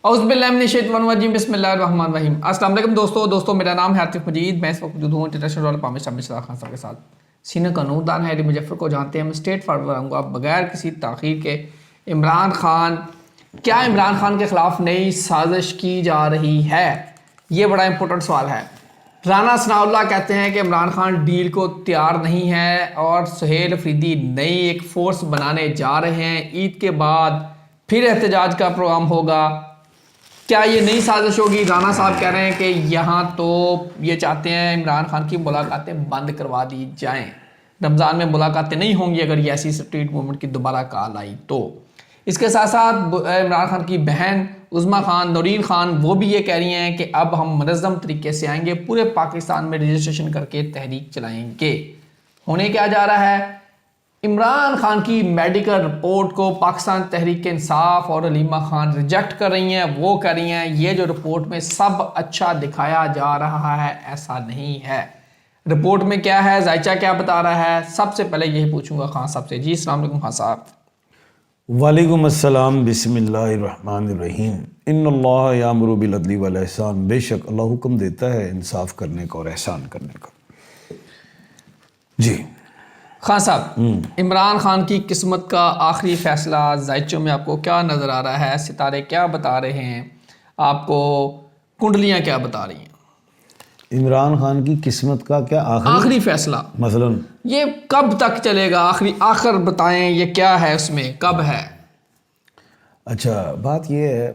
औज़ुबिल्लाहिमिनश्शैतानिर्रजीम बिस्मिल्लाहिर्रहमानिर्रहीम। अस्सलाम वालेकुम दोस्तों मेरा नाम है आतिफ मजीद। मैं इस वक्त मौजूद हूँ इंटरनेशनल वाला पामिर खान साहब के साथ। सीनियर कानूनदान है मुजफ्फर को जानते हैं। मैं स्ट्रेट फॉरवर्ड रहूँगा बगैर किसी ताख़ीर के। इमरान खान के ख़िलाफ़ नई साजिश की जा रही है? ये बड़ा इंपॉर्टेंट सवाल है। राना सनाउल्लाह कहते हैं कि इमरान खान डील को तैयार नहीं है और सुहेल अफरीदी नई एक फ़ोर्स बनाने जा रहे हैं। ईद के बाद फिर एहतजाज का प्रोग्राम होगा। क्या ये नई साजिश होगी? राना साहब कह रहे हैं कि यहाँ तो ये चाहते हैं इमरान खान की मुलाकातें बंद करवा दी जाएं। रमज़ान में मुलाकातें नहीं होंगी अगर ये ऐसी स्ट्रीट मूवमेंट की दोबारा कॉल आई तो। इसके साथ साथ इमरान खान की बहन उज़्मा खान, नौरीन खान, वो भी ये कह रही हैं कि अब हम मुनज़्ज़म तरीके से आएंगे, पूरे पाकिस्तान में रजिस्ट्रेशन करके तहरीक चलाएंगे। होने क्या जा रहा है? इमरान खान की मेडिकल रिपोर्ट को पाकिस्तान तहरीक इंसाफ और अलीमा खान रिजेक्ट कर रही हैं। वो कह रही हैं ये जो रिपोर्ट में सब अच्छा दिखाया जा रहा है ऐसा नहीं है। रिपोर्ट में क्या है, जायचा क्या बता रहा है? सबसे पहले यही पूछूंगा खान साहब से। जी अस्सलाम वालेकुम खान साहब। वालेकुम अस्सलाम, बिस्मिल्लाहिर्रहमानिर्रहीम। इन्नल्लाह यामुरु बिल अदली वल ihsan। बेशक अल्लाह हुक्म देता है इंसाफ करने का और एहसान करने का। जी खान साहब, इमरान खान की किस्मत का आखिरी फैसला जायचों में आपको क्या नज़र आ रहा है? सितारे क्या बता रहे हैं आपको? कुंडलियाँ क्या बता रही हैं? इमरान खान की किस्मत का क्या आखिरी फैसला, मसलन ये कब तक चलेगा? आखिर बताएं, ये क्या है, उसमें कब है? अच्छा, बात यह है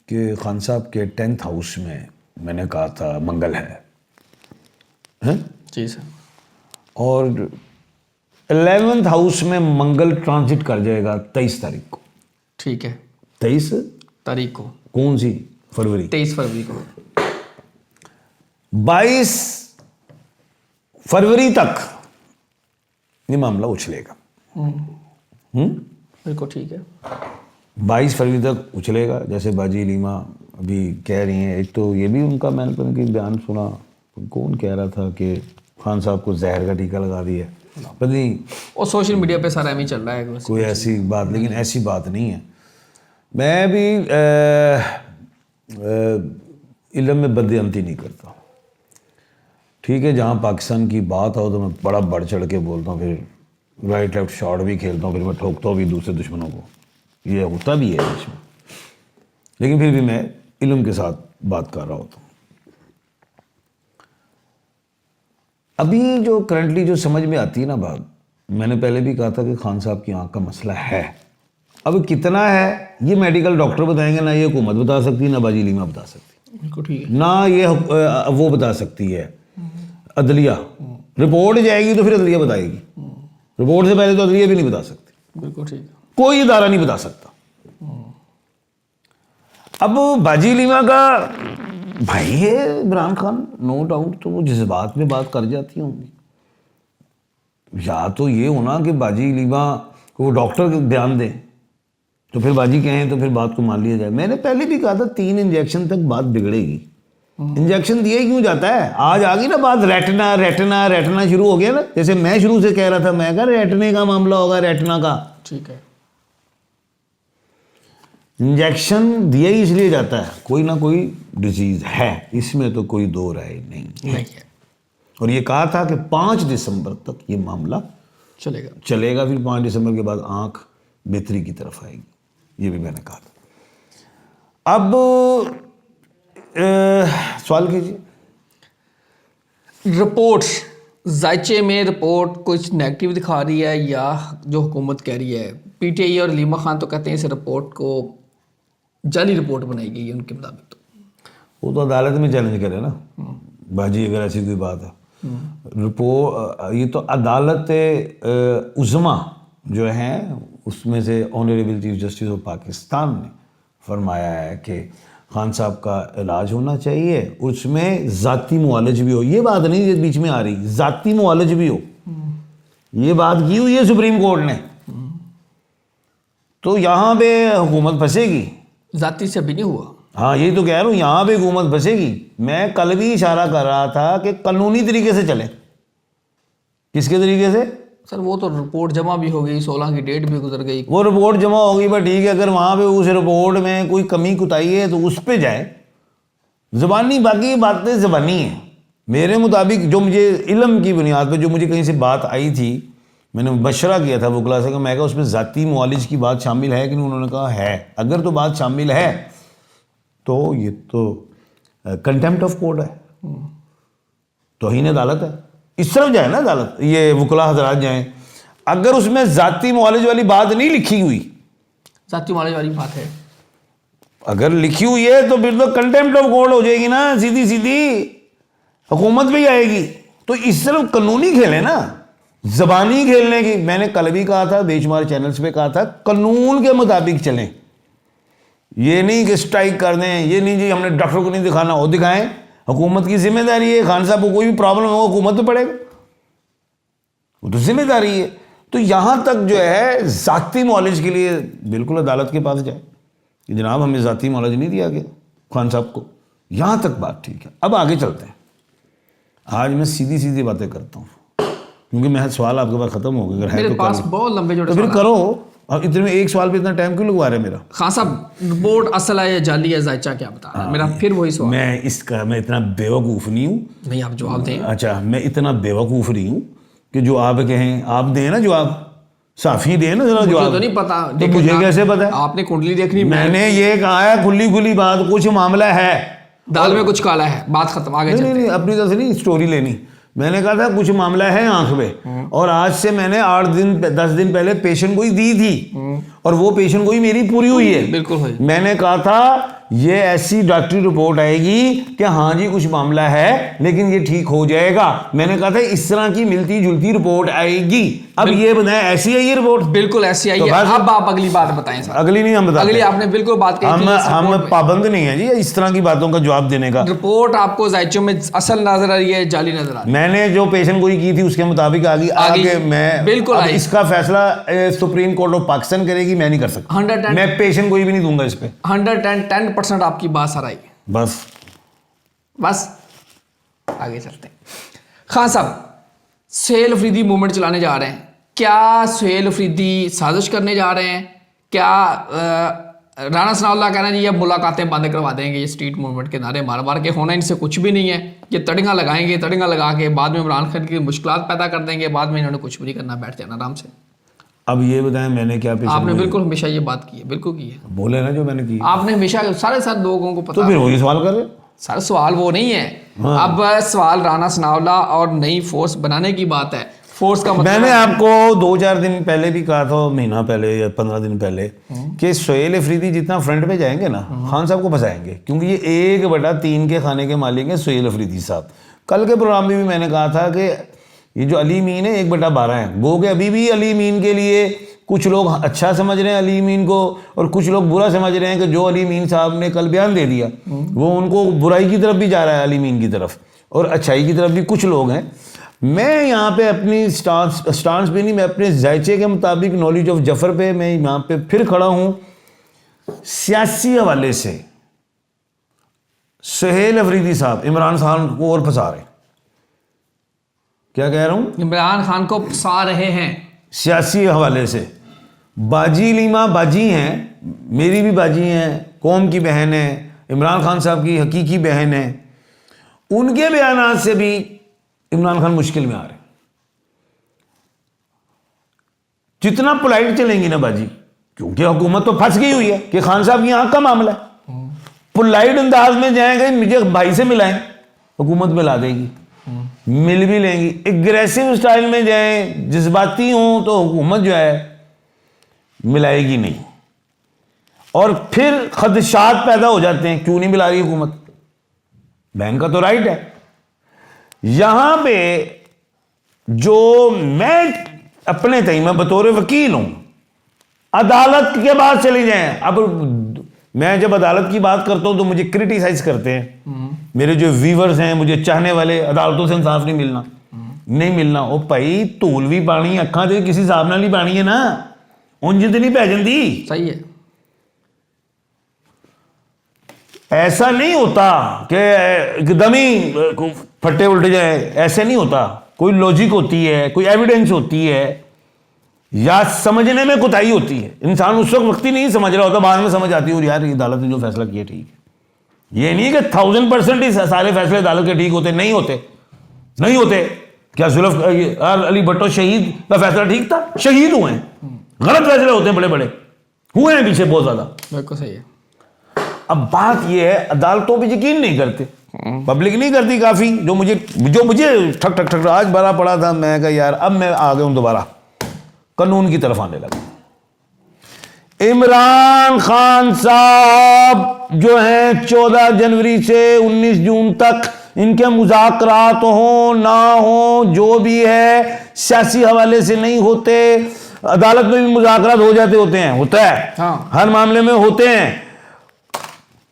कि खान साहब के 10th हाउस में मैंने कहा था मंगल है, हैं? जी सर। और 11th हाउस में मंगल ट्रांजिट कर जाएगा 23 तारीख को। ठीक है, 23 तारीख को? कौन सी? फरवरी। 23 फरवरी को। 22 फरवरी तक ये मामला उछलेगा। बिल्कुल ठीक है। 22 फरवरी तक उछलेगा। जैसे बाजी लीमा अभी कह रही हैं, एक तो ये भी उनका मैंने पता नहीं बयान सुना, कौन कह रहा था कि खान साहब को जहर का टीका लगा दिया, पता नहीं, और सोशल मीडिया पे सारा एम ही चल रहा है कोई ऐसी बात, लेकिन ऐसी बात नहीं है। मैं भी इल्म में बदअमती नहीं करता, ठीक है। जहाँ पाकिस्तान की बात हो तो मैं बड़ा बढ़ चढ़ के बोलता हूँ, फिर राइट लेफ्ट शॉट भी खेलता हूँ, फिर मैं ठोकता हूँ भी दूसरे दुश्मनों को, ये होता भी है इसमें, लेकिन फिर भी मैं इल्म के साथ बात कर रहा होता हूँ। अभी जो करंटली जो समझ में आती है ना बात, मैंने पहले भी कहा था कि खान साहब की आंख का मसला है। अब कितना है ये मेडिकल डॉक्टर बताएंगे, ना ये हुकूमत बता सकती, ना बाजी लीमा बता सकती, बिल्कुल ठीक है, ना ये वो बता सकती है अदलिया। रिपोर्ट जाएगी तो फिर अदलिया बताएगी, रिपोर्ट से पहले तो अदलिया भी नहीं बता सकती। बिल्कुल ठीक है, कोई इदारा नहीं बता सकता। अब बाजी लीमा का भाई है इमरान खान, नो डाउट, तो वो जज्बात में बात कर जाती होंगी। या तो ये होना कि बाजी लीमा को वो डॉक्टर ध्यान दें, तो फिर बाजी कहें तो फिर बात को मान लिया जाए। मैंने पहले भी कहा था 3 इंजेक्शन तक बात बिगड़ेगी। इंजेक्शन दिए क्यों जाता है? आज आ गई ना बात, रेटना रेटना रेटना शुरू हो गया ना। जैसे मैं शुरू से कह रहा था, मैं कहा रेटने का मामला होगा, रेटना का। ठीक है। इंजेक्शन दिया ही इसलिए जाता है, कोई ना कोई डिजीज है, इसमें तो कोई दो राय नहीं है। और ये कहा था कि 5 दिसंबर तक ये मामला चलेगा, फिर 5 दिसंबर के बाद आंख बेहतरी की तरफ आएगी, ये भी मैंने कहा था। अब सवाल कीजिए। रिपोर्ट्स, जायचे में रिपोर्ट कुछ नेगेटिव दिखा रही है या जो हुकूमत कह रही है? पीटीआई और अलीमा खान तो कहते हैं इस रिपोर्ट को जाली रिपोर्ट बनाई गई है उनके मुताबिक। तो वो तो अदालत में चैलेंज करे ना बाजी, अगर ऐसी कोई बात है। रिपोर्ट ये तो अदालत उज़्मा जो है उसमें से honourable chief justice of Pakistan ने फरमाया है कि खान साहब का इलाज होना चाहिए, उसमें ज़ाती मुआलज भी हो। ये बात नहीं ये बीच में आ रही, ज़ाती मुआलज भी हो, ये बात की हुई है सुप्रीम कोर्ट ने। तो यहाँ पे हुकूमत फंसेगी, जाती से भी नहीं हुआ। हाँ, यही तो कह रहा हूँ, यहाँ पे हुकूमत फंसेगी। मैं कल भी इशारा कर रहा था कि कानूनी तरीके से चले। किसके तरीके से? सर वो तो रिपोर्ट जमा भी हो गई, 16 की डेट भी गुजर गई। वो रिपोर्ट जमा हो गई, बट ठीक है, अगर वहाँ पे उस रिपोर्ट में कोई कमी कुताही है तो उस पे जाए। ज़बानी बाकी बातें ज़बानी हैं। मेरे मुताबिक जो मुझे इल्म की बुनियाद पर जो मुझे कहीं से बात आई थी, मैंने मशवरा किया था वकला से कि मैं कहा उसमें ज़ाती मुआलिज की बात शामिल है कि नहीं। उन्होंने कहा है। अगर तो बात शामिल है तो ये तो कंटेम्प्ट ऑफ कोर्ट है, तौहीन अदालत है। इस तरफ जाए ना अदालत, ये वकला हजरात जाएं। अगर उसमें ज़ाती मुआलिज वाली बात नहीं लिखी हुई, जाती मालिज वाली बात है, अगर लिखी हुई है तो फिर तो कंटेम्प्ट ऑफ कोर्ट हो जाएगी ना, सीधी सीधी हुकूमत भी आएगी। तो इस तरफ कानूनी खेलें ना, ज़बानी खेलने की। मैंने कल भी कहा था, बेशुमार चैनल्स पे कहा था, कानून के मुताबिक चलें। ये नहीं कि स्ट्राइक कर दें, ये नहीं जी हमने डॉक्टर को नहीं दिखाना, वो दिखाएं। हुकूमत की जिम्मेदारी है। खान साहब को कोई भी प्रॉब्लम हो हुकूमत पे पड़ेगा, वो तो जिम्मेदारी है। तो यहां तक जो है ज़ाती मौलिज के लिए बिल्कुल अदालत के पास जाए कि जनाब हमें ज़ाती मौलिज नहीं दिया गया खान साहब को। यहां तक बात ठीक है। अब आगे चलते हैं। आज मैं सीधी सीधी बातें करता हूँ क्योंकि मेरा सवाल आपके पास खत्म हो गया। अगर है मेरे तो पास कर बहुत लंबे तो जोड़े फिर सवाल करो। अब इतने में एक सवाल पे इतना टाइम क्यों लगवा रहे हैं मेरा? खान साहब, रिपोर्ट असल है या जाली है, जायचा क्या बता रहा है? मेरा फिर वही सवाल। मैं इतना बेवकूफ़ नहीं हूँ। नहीं, आप जवाब दें। अच्छा, मैं इतना बेवकूफ़ नहीं हूँ कि जो आप कहें। आप दें ना जवाब, साफ़ी दें ना जरा मुझे जवाब। तो नहीं पता, तो लेकिन मुझे कैसे पता है? आपने कुंडली देखनी, मैंने ये कहा है खुली खुली बात, कुछ मामला है, दाल में कुछ काला है, बात खत्म, आगे नहीं चलते नहीं अपनी तरफ से नहीं स्टोरी लेनी। मैंने कहा था कुछ मामला है आंख में, और आज से मैंने 8 दिन 10 दिन पहले पेशेंट गोई दी थी, और वो पेशेंट गोई मेरी पूरी हुई है। बिल्कुल हुई। मैंने कहा था ये ऐसी डॉक्टरी रिपोर्ट आएगी कि हाँ जी कुछ मामला है लेकिन ये ठीक हो जाएगा। मैंने कहा था इस तरह की मिलती जुलती रिपोर्ट आएगी। अब ये बताएं ऐसी है ये रिपोर्ट? बिल्कुल ऐसी आई तो है। बस- अब आप अगली बात बताएं सर। अगली नहीं हम बताते। अगली आपने बिल्कुल बात कही थी, इस हम रिपोर्ट में। पाबंद नहीं है जी इस तरह की बातों का जवाब देने का। रिपोर्ट आपको जायचों में असल नजर आ रही है, जाली नजर आ रही मैंने जो पेशेंट गोई की थी उसके मुताबिक आगे मैं बिल्कुल अब आई। इसका फैसला सुप्रीम कोर्ट ऑफ पाकिस्तान करेगी, मैं नहीं कर सकता। 110 मैं पेशेंट कोई भी नहीं दूंगा इस पे। 110% आपकी बात सर आई। बस आगे चलते हैं। खान साहब, सुहेल अफरीदी मूवमेंट चलाने जा रहे हैं, क्या सुहेल अफरीदी साजिश करने जा रहे हैं? क्या राणा सनाउल्लाह कह रहे हैं जी अब मुलाकातें बंद करवा देंगे, ये स्ट्रीट मूवमेंट के नारे मार मार के, होना इनसे कुछ भी नहीं है, ये तड़ियाँ लगाएंगे, तड़ियाँ लगा के बाद में इमरान खान की मुश्किलात पैदा कर देंगे, बाद में इन्होंने कुछ भी नहीं करना, बैठ जाना आराम से। अब ये बताएं मैंने क्या पेशेंट आपने गोई- बिल्कुल हमेशा ये बात की है, बिल्कुल की है बोले ना जो मैंने की, आपने हमेशा, सारे लोगों को तो पता। फिर वही सवाल कर रहे। सर सवाल वो नहीं है, अब सवाल राणा सनाउल्लाह और नई फोर्स बनाने की बात है। फोर्स का मतलब मैंने आपको 2-4 दिन पहले भी कहा था, महीना पहले या 15 दिन पहले, कि सुहेल अफरीदी जितना फ्रंट पे जाएंगे ना खान साहब को फंसाएंगे, क्योंकि ये 1/3 के खाने के मालिक हैं सुहेल अफरीदी साहब। कल के प्रोग्राम में भी मैंने कहा था कि ये जो अली मीन है 1/12 है। गो के अभी भी अली मीन के लिए कुछ लोग अच्छा समझ रहे हैं अली मीन को, और कुछ लोग बुरा समझ रहे हैं कि जो अली मीन साहब ने कल बयान दे दिया वो उनको बुराई की तरफ भी जा रहा है, अली मीन की तरफ, और अच्छाई की तरफ भी कुछ लोग हैं। मैं यहाँ पे अपनी स्टांस पे नहीं, मैं अपने जायचे के मुताबिक नॉलेज ऑफ जफर पे मैं यहाँ पे फिर खड़ा हूँ। सियासी हवाले से सुहेल अफरीदी साहब इमरान खान को और फंसा रहे हैं। क्या कह रहा हूँ? इमरान खान को फंसा रहे हैं सियासी हवाले से। बाजी लीमा बाजी हैं, मेरी भी बाजी हैं, कौम की बहन है, इमरान खान साहब की हकीकी बहन है। उनके बयानात से भी इमरान खान मुश्किल में आ रहे हैं। जितना पोलाइट चलेंगी ना बाजी, क्योंकि हुकूमत तो फंस गई हुई है कि खान साहब की आंख का मामला है। पोलाइट अंदाज में जाएंगे, मुझे भाई से मिलाएं, हुकूमत मिला देगी, मिल भी लेंगी। एग्रेसिव स्टाइल में जाएं, जज्बाती हों, तो हुकूमत जो है मिलाएगी नहीं, और फिर खदशात पैदा हो जाते हैं, क्यों नहीं मिला रही हुकूमत? बहन का तो राइट है। यहां पे जो मैं अपने तय मैं बतौर वकील हूं, अदालत के बाद चली जाएं। अब मैं जब अदालत की बात करता हूं तो मुझे क्रिटिसाइज करते हैं मेरे जो व्यूवर्स हैं, मुझे चाहने वाले, अदालतों से इंसाफ नहीं मिलना, नहीं मिलना। ओ भाई धूल भी पानी अखा ते किसी हिसाब नाल ही पानी है ना, उंज ते नहीं पै जांदी। सही है। ऐसा नहीं होता कि एकदम ही फट्टे उल्ट जाए, ऐसे नहीं होता। कोई लॉजिक होती है, कोई एविडेंस होती है। या समझने में कोताही होती है। इंसान उस वक्त ही नहीं समझ रहा होता, बाद में समझ आती है और यार ये अदालत ने जो फैसला किया ठीक है। ये नहीं कि 1000% ही सारे फैसले अदालत के ठीक होते, नहीं होते, नहीं होते। क्या जुल्फ़िकार अली भुट्टो शहीद का फैसला ठीक था? शहीद हुए हैं, गलत फैसले होते हैं बड़े बड़े, हुए हैं पीछे बहुत ज्यादा। बिल्कुल सही है। अब बात यह है, अदालतों पे यकीन नहीं करते, पब्लिक नहीं करती काफी। जो मुझे ठक ठक ठक आज बड़ा पड़ा था, मैं कहा यार अब मैं आ गया हूं दोबारा कानून की तरफ आने लगा। इमरान खान साहब जो हैं 14 जनवरी से 19 जून तक इनके मुज़ाकरात हो ना हो, जो भी है सियासी हवाले से नहीं होते। अदालत में भी मुज़ाकरात हो जाते होते हैं, होता है, हाँ। हर मामले में होते हैं।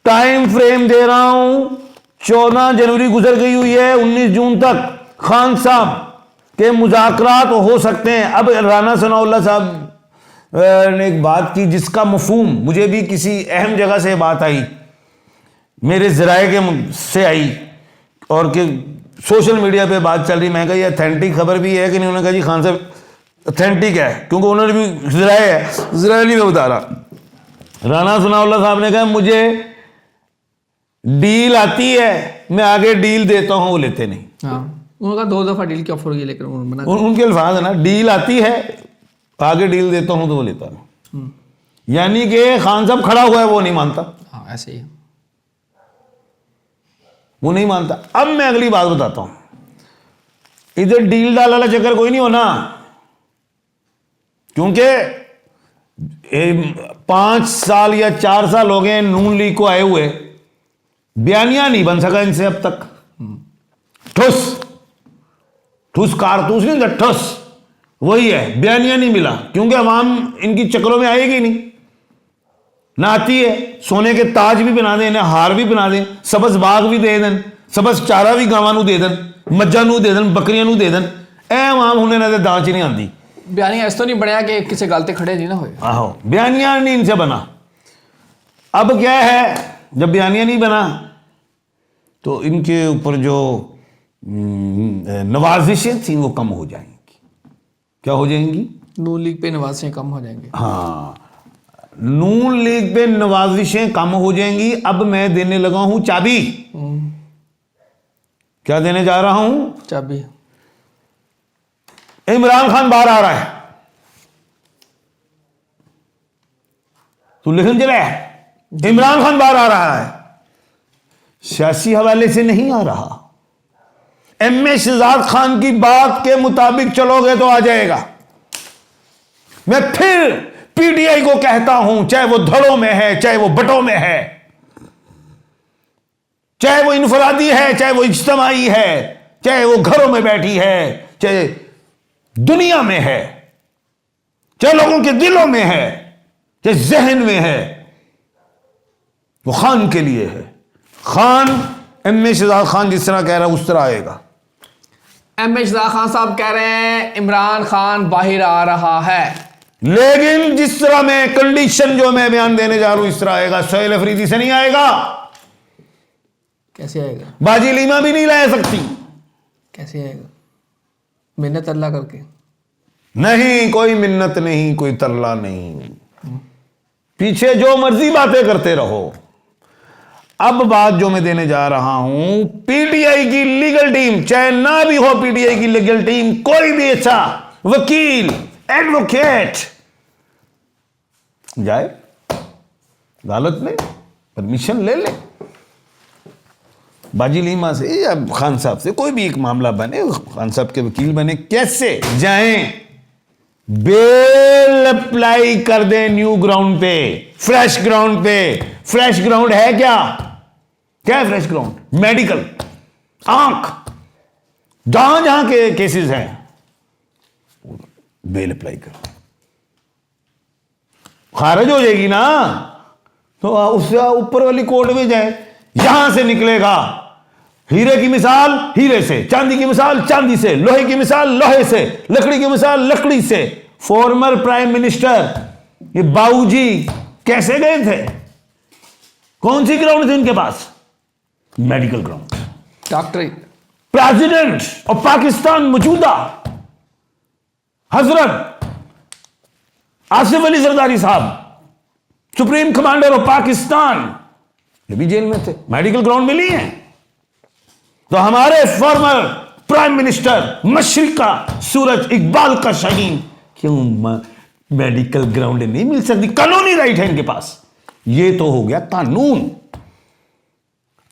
टाइम फ्रेम दे रहा हूं, 14 जनवरी गुजर गई हुई है, 19 जून तक खान साहब के मुज़ाकरात हो सकते हैं। अब राना सनाउल्लाह साहब ने एक बात की जिसका मफहूम मुझे भी किसी अहम जगह से बात आई, मेरे ज़राए के से आई और कि सोशल मीडिया पे बात चल रही। मैं कहा ये अथेंटिक खबर भी है कि नहीं? उन्होंने कहा जी खान साहब अथेंटिक है, क्योंकि उन्होंने भी ज़राए है, ज़राए नहीं मैं बता रहा। राना सनाउल्लाह साहब ने कहा मुझे डील आती है, मैं आगे डील देता हूं, वो लेते नहीं। हाँ, उनका 2 दफा डील की ऑफर हुई लेकिन उन्होंने मना उनके अल्फाज है ना, डील आती है, आगे डील देता हूं तो वो लेता नहीं। यानी कि खान साहब खड़ा हुआ है, वो नहीं मानता। हाँ, ऐसे ही है। वो नहीं मानता। अब मैं अगली बात बताता हूं, इधर डील डाल वाला चक्कर कोई नहीं होना, क्योंकि 5 साल या 4 साल हो गए नून लीग को आए हुए, बयानिया नहीं बन सका इनसे अब तक। ठुस ठुस कारतूस नहीं था, ठुस वही है, बयानिया नहीं मिला, क्योंकि अवाम इनकी चक्करों में आएगी नहीं ना, आती है सोने के ताज भी बना दें, हार भी बना दें, सबस बाग भी दे दें, सबस चारा भी गावां नूं दे दें, मज्जां नूं दे दें, बकरियां नूं दे दें, ए अवाम हुणे ना दांच नहीं आती। बयानिया ऐसा तो नहीं बनया कि किसी गलते खड़े नहीं ना हुए। आहो, बयानिया नहीं इनसे बना। अब क्या है, जब बयानिया नहीं बना तो इनके ऊपर जो नवाजिशें थी वो कम हो जाएंगी। क्या हो जाएंगी? नून लीग पे नवाजिशें कम हो जाएंगे। हाँ, नून लीग पे नवाजिशें कम हो जाएंगी। अब मैं देने लगा हूं चाबी। क्या देने जा रहा हूं? चाबी। इमरान खान बाहर आ रहा है, तू लिखन चला है, इमरान खान बाहर आ रहा है, सियासी हवाले से नहीं आ रहा। एम.ए. शहजाद खान की बात के मुताबिक चलोगे तो आ जाएगा। मैं फिर पीटीआई को कहता हूं, चाहे वो धड़ों में है, चाहे वो बटों में है, चाहे वो इनफरादी है, चाहे वो इज्तिमाई है, चाहे वो घरों में बैठी है, चाहे दुनिया में है, चाहे लोगों के दिलों में है, चाहे जहन में है, वो खान के लिए है। खान एम.ए. शहजाद खान जिस तरह कह रहा है उस तरह आएगा। एम.ए. शहजाद खान साहब कह रहे हैं इमरान खान बाहर आ रहा है, लेकिन जिस तरह मैं कंडीशन जो मैं बयान देने जा रहा हूं इस तरह आएगा। सोहेल अफरीदी से नहीं आएगा। कैसे आएगा? बाजी लीमा भी नहीं ला सकती। कैसे आएगा? मेहनत अल्लाह करके। नहीं, कोई मिन्नत नहीं, कोई तरला नहीं, पीछे जो मर्जी बातें करते रहो। अब बात जो मैं देने जा रहा हूं, पीटीआई की लीगल टीम, चाहे ना भी हो पीटीआई की लीगल टीम, कोई भी अच्छा वकील, एडवोकेट जाए अदालत में परमिशन ले ले, बाजी लीमा से या खान साहब से कोई भी एक मामला बने, खान साहब के वकील बने, कैसे जाएं, बेल अप्लाई कर दें न्यू ग्राउंड पे, फ्रेश ग्राउंड पे। फ्रेश ग्राउंड है क्या? क्या है फ्रेश ग्राउंड? मेडिकल, आंख, जहां जहां के केसेस हैं बेल अप्लाई कर, खारिज हो जाएगी ना, तो उससे ऊपर वाली कोर्ट में जाए, यहां से निकलेगा। हीरे की मिसाल हीरे से, चांदी की मिसाल चांदी से, लोहे की मिसाल लोहे से, लकड़ी की मिसाल लकड़ी से। फॉर्मर प्राइम मिनिस्टर ये बाबूजी कैसे गए थे? कौन सी ग्राउंड थी उनके पास? Medical ground. डॉक्टरी। प्रेसिडेंट ऑफ पाकिस्तान मौजूदा हजरत आसिफ अली जरदारी साहब सुप्रीम कमांडर ऑफ पाकिस्तान, ये भी जेल में थे, मेडिकल ग्राउंड मिली है। तो हमारे फॉर्मर प्राइम मिनिस्टर मशरिका सूरज इकबाल का शहीन क्यों मेडिकल ग्राउंड नहीं मिल सकती? कानूनी राइट है इनके पास। ये तो हो गया कानून।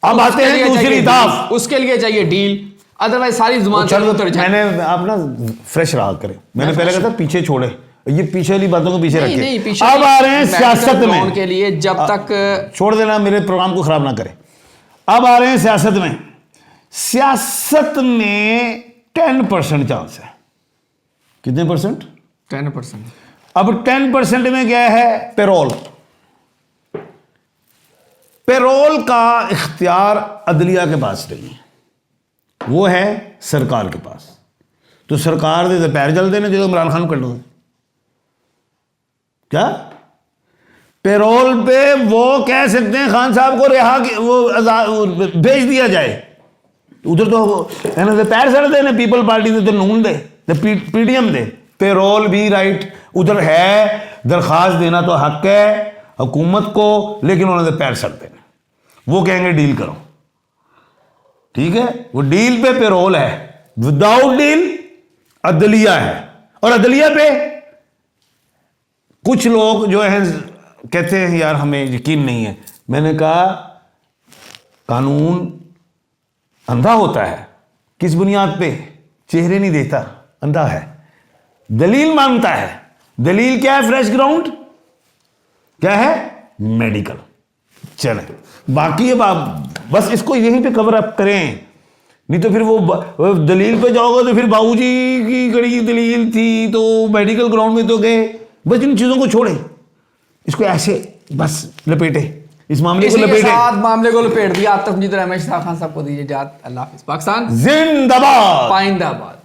अब आते हैं दूसरी दाव। उसके लिए चाहिए डील, अदरवाइज सारी जुबान से उतर जाए। मैंने आप ना फ्रेश रहा करें, मैंने पहले कहा था पीछे छोड़े, ये पीछे वाली बातों को पीछे रखे। अब आ रहे हैं सियासत में के लिए, जब तक छोड़ देना, मेरे प्रोग्राम को खराब ना करें। अब आ रहे हैं सियासत में। सियासत में 10% चांस है। कितने परसेंट? 10%। अब 10% में क्या है? पेरोल। पेरोल का इख्तियार अदलिया के पास नहीं है, वो है सरकार के पास। तो सरकार दे पैर चल देने जो इमरान खान कर लो। क्या पेरोल पे वो कह सकते हैं खान साहब को रिहा वो भेज दिया जाए? उधर तो पैर सड़ देने पीपल पार्टी दे, तो नून दे, पीडीएम दे। पेरोल भी राइट उधर है, दरखास्त देना तो हक है हुकूमत को, लेकिन उन्होंने पैर सड़ देने। वो कहेंगे डील करो, ठीक है, वो डील पे पेरोल है, विदाउट डील अदलिया है। और अदलिया पे कुछ लोग जो है कहते हैं यार हमें यकीन नहीं है। मैंने कहा कानून अंधा होता है, किस बुनियाद पे? चेहरे नहीं देता, अंधा है। दलील मांगता है। दलील क्या है? Fresh ground. क्या है? मेडिकल। चले, बाकी अब आप बस इसको यहीं पे कवर अप करें, नहीं तो फिर वो दलील पे जाओगे तो फिर बाबूजी की कड़ी दलील थी तो मेडिकल ग्राउंड में तो गए। बस इन चीजों को छोड़े, इसको ऐसे बस लपेटे, इस मामले को लपेटे। मामले को लपेट दिया। आप तक रमेश खान साहब को दीजिए इजाजत। अल्लाह हाफिज। पाकिस्तान जिंदाबाद, पाइंदाबाद।